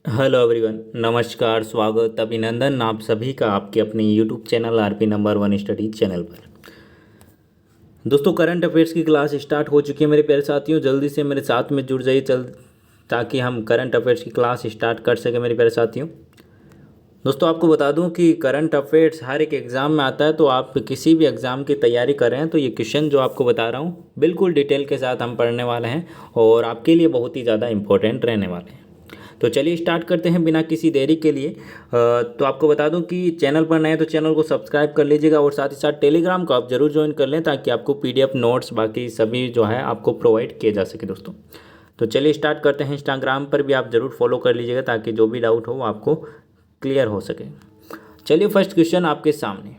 Hello everyone, नमस्कार, स्वागत, अभिनंदन आप सभी का आपके अपने YouTube channel RP number one study channel पर। दोस्तों, करंट अफेयर्स की क्लास स्टार्ट हो चुकी है मेरे प्यारे साथियों। जल्दी से मेरे साथ में जुड़ जाइए ताकि हम करंट अफेयर्स की क्लास स्टार्ट कर सकें मेरे प्यारे साथियों। दोस्तों, आपको बता दूं कि करंट अफेयर्स हर एक एग्ज़ाम में आता है, तो आप किसी भी एग्ज़ाम की तैयारी कर रहे हैं तो ये क्वेश्चन जो आपको बता रहा हूँ बिल्कुल डिटेल के साथ हम पढ़ने वाले हैं और आपके लिए बहुत ही ज़्यादा इंपॉर्टेंट रहने वाले हैं। तो चलिए स्टार्ट करते हैं बिना किसी देरी के लिए। तो आपको बता दूं कि चैनल पर नए हैं तो चैनल को सब्सक्राइब कर लीजिएगा और साथ ही साथ टेलीग्राम को आप ज़रूर ज्वाइन कर लें ताकि आपको पीडीएफ नोट्स बाकी सभी जो है आपको प्रोवाइड किए जा सके दोस्तों। तो चलिए स्टार्ट करते हैं। इंस्टाग्राम पर भी आप ज़रूर फॉलो कर लीजिएगा ताकि जो भी डाउट हो वो आपको क्लियर हो सके। चलिए फर्स्ट क्वेश्चन आपके सामने।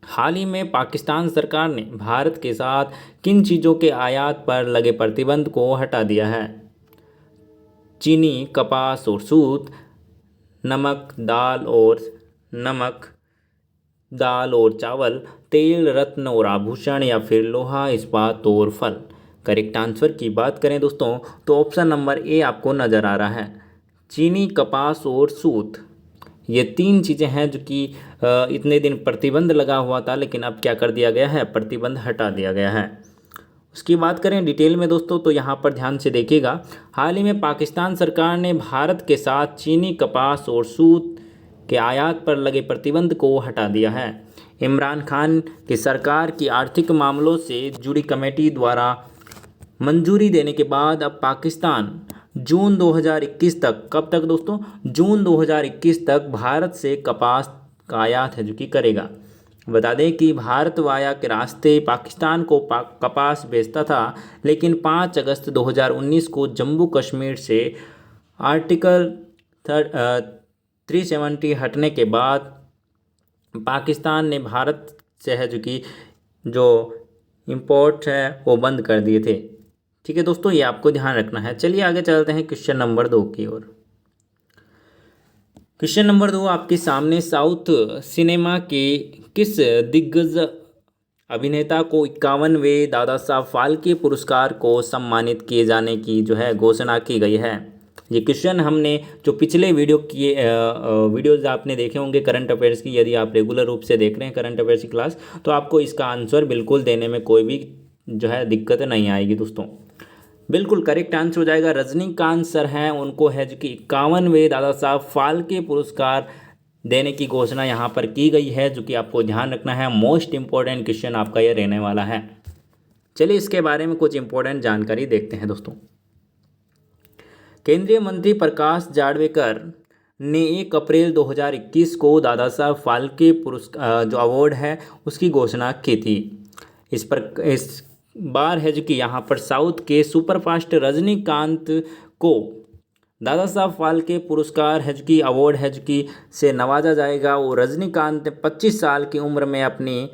हाल ही में पाकिस्तान सरकार ने भारत के साथ किन चीज़ों के आयात पर लगे प्रतिबंध को हटा दिया है? चीनी, कपास और सूत, नमक, दाल और चावल, तेल, रत्न और आभूषण या फिर लोहा, इस्पात और फल। करेक्ट आंसर की बात करें दोस्तों तो ऑप्शन नंबर ए आपको नज़र आ रहा है, चीनी, कपास और सूत। ये तीन चीज़ें हैं जो कि इतने दिन प्रतिबंध लगा हुआ था, लेकिन अब क्या कर दिया गया है, प्रतिबंध हटा दिया गया है। उसकी बात करें डिटेल में दोस्तों तो यहाँ पर ध्यान से देखिएगा। हाल ही में पाकिस्तान सरकार ने भारत के साथ चीनी, कपास और सूत के आयात पर लगे प्रतिबंध को हटा दिया है। इमरान खान की सरकार की आर्थिक मामलों से जुड़ी कमेटी द्वारा मंजूरी देने के बाद अब पाकिस्तान जून 2021 तक, कब तक दोस्तों, जून 2021 तक भारत से कपास का आयात है जो कि करेगा। बता दें कि भारत वाया के रास्ते पाकिस्तान को कपास बेचता था, लेकिन 5 अगस्त 2019 को जम्मू कश्मीर से आर्टिकल 370 हटने के बाद पाकिस्तान ने भारत से है जो इंपोर्ट है वो बंद कर दिए थे। ठीक है दोस्तों, ये आपको ध्यान रखना है। चलिए आगे चलते हैं क्वेश्चन नंबर 2 की ओर। क्वेश्चन नंबर 2 आपके सामने। साउथ सिनेमा के किस दिग्गज अभिनेता को 51वें दादा साहब फाल्के पुरस्कार को सम्मानित किए जाने की जो है घोषणा की गई है? ये क्वेश्चन हमने जो पिछले वीडियोज़ आपने देखे होंगे करंट अफेयर्स की, यदि आप रेगुलर रूप से देख रहे हैं करंट अफेयर्स की क्लास, तो आपको इसका आंसर बिल्कुल देने में कोई भी जो है दिक्कत नहीं आएगी दोस्तों। बिल्कुल करेक्ट आंसर हो जाएगा, रजनीकांत सर हैं, उनको है जो कि 51वें दादा साहब फाल्के पुरस्कार देने की घोषणा यहाँ पर की गई है, जो कि आपको ध्यान रखना है। मोस्ट इंपॉर्टेंट क्वेश्चन आपका यह रहने वाला है। चलिए इसके बारे में कुछ इंपॉर्टेंट जानकारी देखते हैं दोस्तों। केंद्रीय मंत्री प्रकाश जावड़ेकर ने 1 अप्रैल 2021 को दादा साहब फाल्के पुरस्कार जो अवार्ड है उसकी घोषणा की थी। इस बार है जो कि यहाँ पर साउथ के सुपरफास्ट रजनीकांत को दादा साहब फाल्के पुरस्कार है जो कि अवार्ड है जो कि से नवाजा जाएगा। वो रजनीकांत ने 25 साल की उम्र में अपनी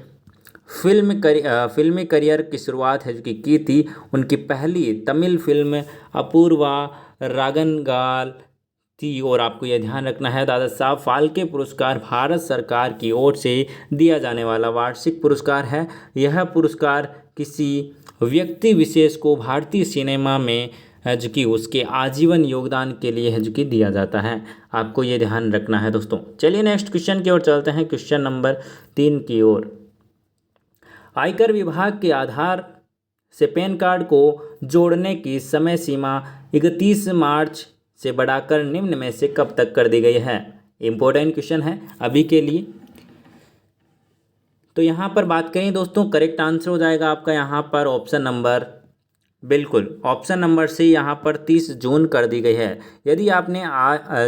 फिल्मी करियर की शुरुआत है जो कि की थी। उनकी पहली तमिल फिल्म अपूर्वा रागनगाल थी। और आपको यह ध्यान रखना है, दादा साहब फाल्के पुरस्कार भारत सरकार की ओर से दिया जाने वाला वार्षिक पुरस्कार है। यह पुरस्कार किसी व्यक्ति विशेष को भारतीय सिनेमा में है जो कि उसके आजीवन योगदान के लिए है जो कि दिया जाता है। आपको ये ध्यान रखना है दोस्तों। चलिए नेक्स्ट क्वेश्चन की ओर चलते हैं, क्वेश्चन नंबर 3 की ओर। आयकर विभाग के आधार से पैन कार्ड को जोड़ने की समय सीमा 31 मार्च से बढ़ाकर निम्न में से कब तक कर दी गई है? इंपॉर्टेंट क्वेश्चन है अभी के लिए। तो यहाँ पर बात करें दोस्तों, करेक्ट आंसर हो जाएगा आपका यहाँ पर ऑप्शन नंबर से यहाँ पर 30 जून कर दी गई है। यदि आपने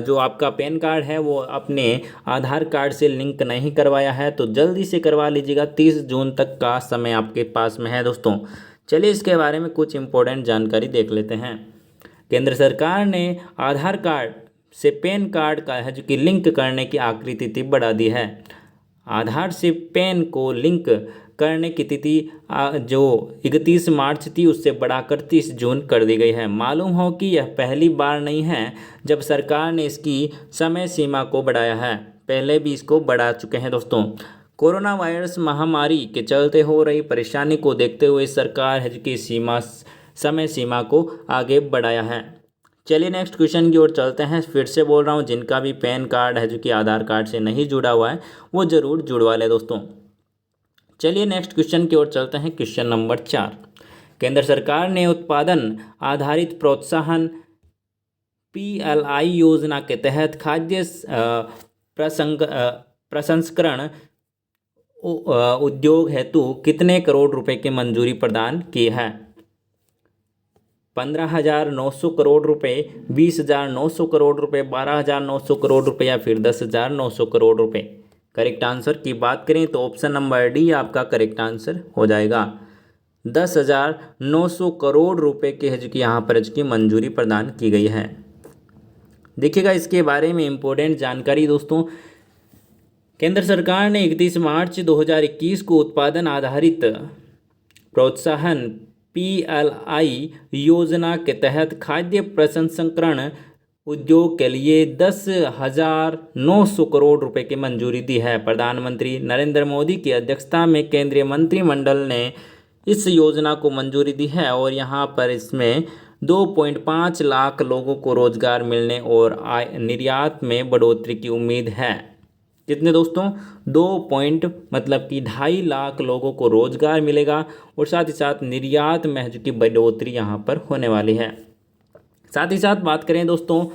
जो आपका पैन कार्ड है वो अपने आधार कार्ड से लिंक नहीं करवाया है तो जल्दी से करवा लीजिएगा। 30 जून तक का समय आपके पास में है दोस्तों। चलिए इसके बारे में कुछ इंपॉर्टेंट जानकारी देख लेते हैं। केंद्र सरकार ने आधार कार्ड से पैन कार्ड का है जो कि लिंक करने की आखिरी तिथि बढ़ा दी है। आधार से पैन को लिंक करने की तिथि जो 31 मार्च थी उससे बढ़ाकर 30 जून कर दी गई है। मालूम हो कि यह पहली बार नहीं है जब सरकार ने इसकी समय सीमा को बढ़ाया है, पहले भी इसको बढ़ा चुके हैं दोस्तों। कोरोना वायरस महामारी के चलते हो रही परेशानी को देखते हुए सरकार है कि समय सीमा को आगे बढ़ाया है। चलिए नेक्स्ट क्वेश्चन की ओर चलते हैं। फिर से बोल रहा हूँ, जिनका भी पैन कार्ड है जो कि आधार कार्ड से नहीं जुड़ा हुआ है वो ज़रूर जुड़वा ले दोस्तों। चलिए नेक्स्ट क्वेश्चन की ओर चलते हैं। क्वेश्चन नंबर 4, केंद्र सरकार ने उत्पादन आधारित प्रोत्साहन PLI योजना के तहत खाद्य प्रसंस्करण उद्योग हेतु कितने करोड़ रुपए की मंजूरी प्रदान की है? 15,900 करोड़ रुपए, 20,900 करोड़ रुपए, 12,900 करोड़ रुपए या फिर 10,900 करोड़ रुपए? करेक्ट आंसर की बात करें तो ऑप्शन नंबर डी आपका करेक्ट आंसर हो जाएगा। 10,900 करोड़ रुपए के जो कि यहाँ पर जो कि मंजूरी प्रदान की गई है। देखिएगा इसके बारे में इम्पोर्टेंट जानकारी दोस्तों। केंद्र सरकार ने 31 मार्च 2021 को उत्पादन आधारित प्रोत्साहन PLI योजना के तहत खाद्य प्रसंस्करण उद्योग के लिए 10,900 करोड़ रुपए की मंजूरी दी है। प्रधानमंत्री नरेंद्र मोदी की अध्यक्षता में केंद्रीय मंत्रिमंडल ने इस योजना को मंजूरी दी है और यहाँ पर इसमें 2.5 लाख लोगों को रोजगार मिलने और निर्यात में बढ़ोतरी की उम्मीद है। कितने दोस्तों? 2.2.5 लाख लोगों को रोजगार मिलेगा और साथ ही साथ निर्यात में जो कि बढ़ोतरी यहाँ पर होने वाली है। साथ ही साथ बात करें दोस्तों,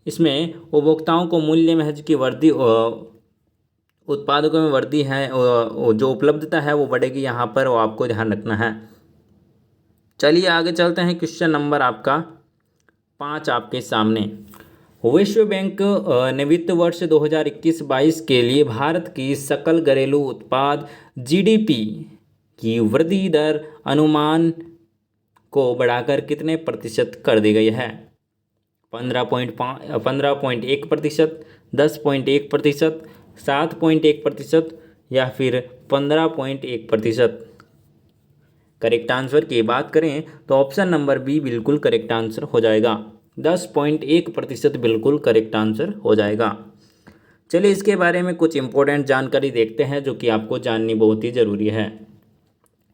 इसमें उपभोक्ताओं को मूल्य में जो कि वृद्धि, उत्पादकों में वृद्धि है, जो उपलब्धता है वो बढ़ेगी यहाँ पर, वो आपको ध्यान रखना है। चलिए आगे चलते हैं। क्वेश्चन नंबर आपका 5 आपके सामने। विश्व बैंक ने वित्त वर्ष 2021-22 के लिए भारत की सकल घरेलू उत्पाद GDP की वृद्धि दर अनुमान को बढ़ाकर कितने प्रतिशत कर दी गई है? 15.1%, 10.1%, 7.1% या फिर 15.1%? करेक्ट आंसर की बात करें तो ऑप्शन नंबर बी बिल्कुल करेक्ट आंसर हो जाएगा। 10.1% बिल्कुल करेक्ट आंसर हो जाएगा। चलिए इसके बारे में कुछ इंपॉर्टेंट जानकारी देखते हैं जो कि आपको जाननी बहुत ही ज़रूरी है।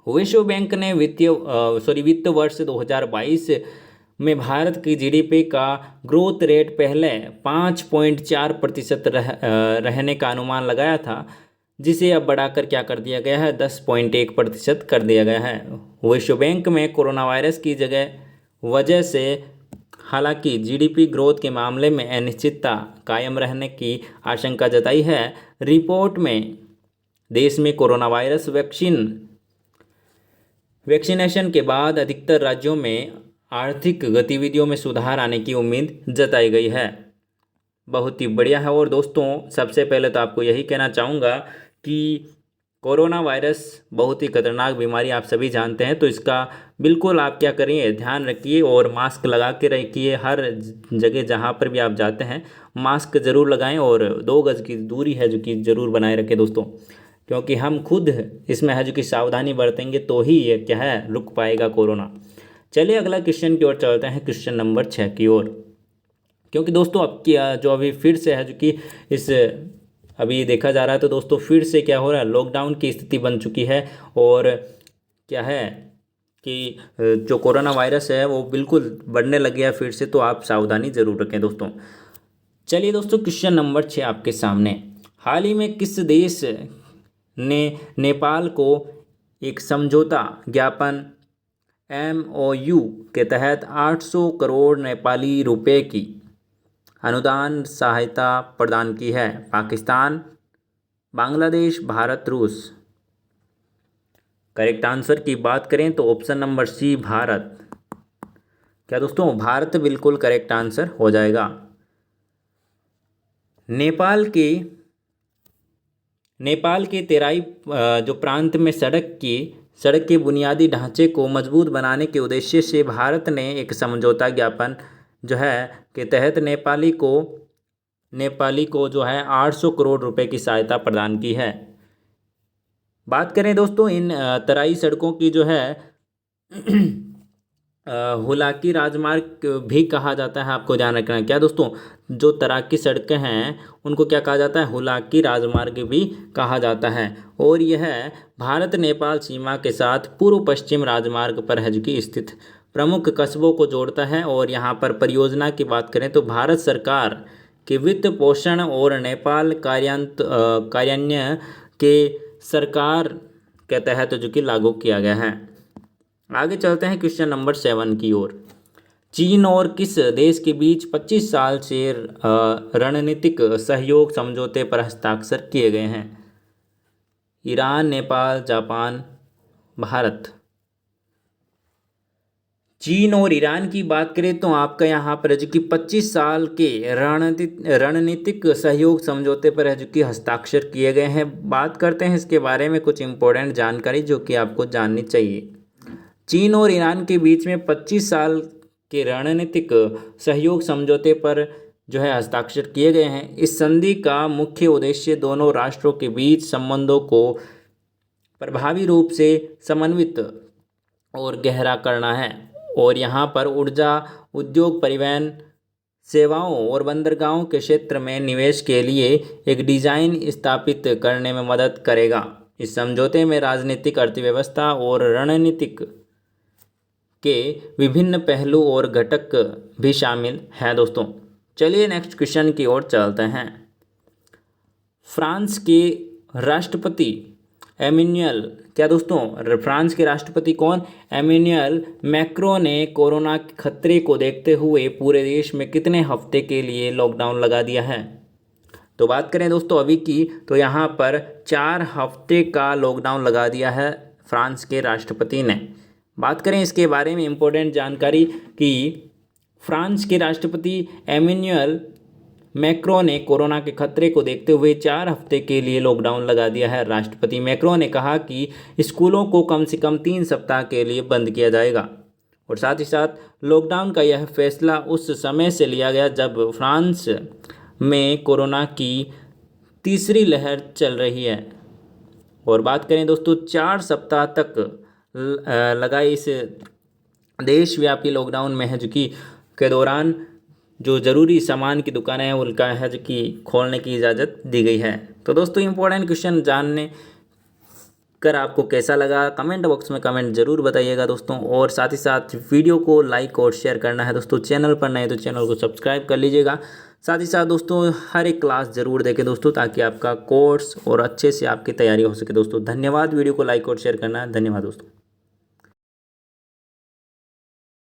विश्व बैंक ने वित्त वर्ष 2022 में भारत की GDP का ग्रोथ रेट पहले 5.4% रहने का अनुमान लगाया था, जिसे अब बढ़ाकर क्या कर दिया गया है? 10.1% कर दिया गया है। विश्व बैंक में कोरोना वायरस की वजह से हालांकि GDP ग्रोथ के मामले में अनिश्चितता कायम रहने की आशंका जताई है। रिपोर्ट में देश में कोरोना वायरस वैक्सीनेशन के बाद अधिकतर राज्यों में आर्थिक गतिविधियों में सुधार आने की उम्मीद जताई गई है। बहुत ही बढ़िया है। और दोस्तों सबसे पहले तो आपको यही कहना चाहूँगा कि कोरोना वायरस बहुत ही खतरनाक बीमारी आप सभी जानते हैं, तो इसका बिल्कुल आप क्या करिए, ध्यान रखिए और मास्क लगा के रखिए। हर जगह जहाँ पर भी आप जाते हैं मास्क ज़रूर लगाएं और 2 गज की दूरी है जो कि ज़रूर बनाए रखें दोस्तों, क्योंकि हम खुद इसमें है जो कि सावधानी बरतेंगे तो ही ये क्या है रुक पाएगा कोरोना। चलिए अगला क्वेश्चन की ओर चलते हैं, क्वेश्चन नंबर 6 की ओर। क्योंकि दोस्तों अब क्या जो अभी फिर से है जो कि इस अभी देखा जा रहा है तो दोस्तों फिर से क्या हो रहा है, लॉकडाउन की स्थिति बन चुकी है और क्या है कि जो कोरोना वायरस है वो बिल्कुल बढ़ने लग गया फिर से, तो आप सावधानी ज़रूर रखें दोस्तों। चलिए दोस्तों क्वेश्चन नंबर 6 आपके सामने। हाल ही में किस देश ने नेपाल को एक समझौता ज्ञापन MOU के तहत 800 करोड़ नेपाली रुपए की अनुदान सहायता प्रदान की है? पाकिस्तान, बांग्लादेश, भारत, रूस? करेक्ट आंसर की बात करें तो ऑप्शन नंबर सी भारत। क्या दोस्तों? भारत बिल्कुल करेक्ट आंसर हो जाएगा। नेपाल के तेराई जो प्रांत में सड़क के बुनियादी ढांचे को मजबूत बनाने के उद्देश्य से भारत ने एक समझौता ज्ञापन जो है के तहत नेपाली को जो है 800 करोड़ रुपए की सहायता प्रदान की है। बात करें दोस्तों इन तराई सड़कों की जो है हुलाकी राजमार्ग भी कहा जाता है, आपको ध्यान रखना है। क्या दोस्तों? जो तराकी सड़कें हैं उनको क्या कहा जाता है? हुलाकी राजमार्ग भी कहा जाता है। और यह भारत नेपाल सीमा के साथ पूर्व पश्चिम राजमार्ग पर है जो कि स्थित प्रमुख कस्बों को जोड़ता है। और यहाँ पर परियोजना की बात करें तो भारत सरकार के वित्त पोषण और नेपाल कार्यान्वयन के सरकार के तहत जो कि लागू किया गया है। आगे चलते हैं क्वेश्चन नंबर 7 की ओर। चीन और किस देश के बीच 25 साल से रणनीतिक सहयोग समझौते पर हस्ताक्षर किए गए हैं? Iran, Nepal, Japan, Bharat. चीन और ईरान की बात करें तो आपका यहाँ पर जो कि 25 साल के रणनीतिक सहयोग समझौते पर जो कि हस्ताक्षर किए गए हैं। बात करते हैं इसके बारे में कुछ इम्पोर्टेंट जानकारी जो कि आपको जाननी चाहिए। चीन और ईरान के बीच में 25 साल के रणनीतिक सहयोग समझौते पर जो है हस्ताक्षर किए गए हैं। इस संधि का मुख्य उद्देश्य दोनों राष्ट्रों के बीच संबंधों को प्रभावी रूप से समन्वित और गहरा करना है। और यहाँ पर ऊर्जा उद्योग, परिवहन सेवाओं और बंदरगाहों के क्षेत्र में निवेश के लिए एक डिज़ाइन स्थापित करने में मदद करेगा। इस समझौते में राजनीतिक, अर्थव्यवस्था और रणनीतिक के विभिन्न पहलू और घटक भी शामिल हैं। दोस्तों चलिए नेक्स्ट क्वेश्चन की ओर चलते हैं। फ्रांस के राष्ट्रपति एमेन्युअल, क्या दोस्तों फ्रांस के राष्ट्रपति कौन? एमेन्युअल मैक्रों ने कोरोना के खतरे को देखते हुए पूरे देश में कितने हफ्ते के लिए लॉकडाउन लगा दिया है? तो बात करें दोस्तों अभी की, तो यहाँ पर 4 हफ्ते का लॉकडाउन लगा दिया है फ्रांस के राष्ट्रपति ने। बात करें इसके बारे में इम्पोर्टेंट जानकारी कि फ्रांस के राष्ट्रपति एमेन्युअल मैक्रों ने कोरोना के खतरे को देखते हुए 4 हफ्ते के लिए लॉकडाउन लगा दिया है। राष्ट्रपति मैक्रों ने कहा कि स्कूलों को कम से कम 3 सप्ताह के लिए बंद किया जाएगा। और साथ ही साथ लॉकडाउन का यह फैसला उस समय से लिया गया जब फ्रांस में कोरोना की तीसरी लहर चल रही है। और बात करें दोस्तों 4 सप्ताह तक लगाए इस देशव्यापी लॉकडाउन में है जो कि के दौरान जो ज़रूरी सामान की दुकानें हैं उनका है जो कि खोलने की इजाज़त दी गई है। तो दोस्तों इम्पोर्टेंट क्वेश्चन जानने कर आपको कैसा लगा कमेंट बॉक्स में कमेंट ज़रूर बताइएगा दोस्तों। और साथ ही साथ वीडियो को लाइक और शेयर करना है दोस्तों। चैनल पर नए तो चैनल को सब्सक्राइब कर लीजिएगा। साथ ही साथ दोस्तों हर एक क्लास ज़रूर देखें दोस्तों ताकि आपका कोर्स और अच्छे से आपकी तैयारी हो सके दोस्तों। धन्यवाद। वीडियो को लाइक और शेयर करना है। धन्यवाद दोस्तों।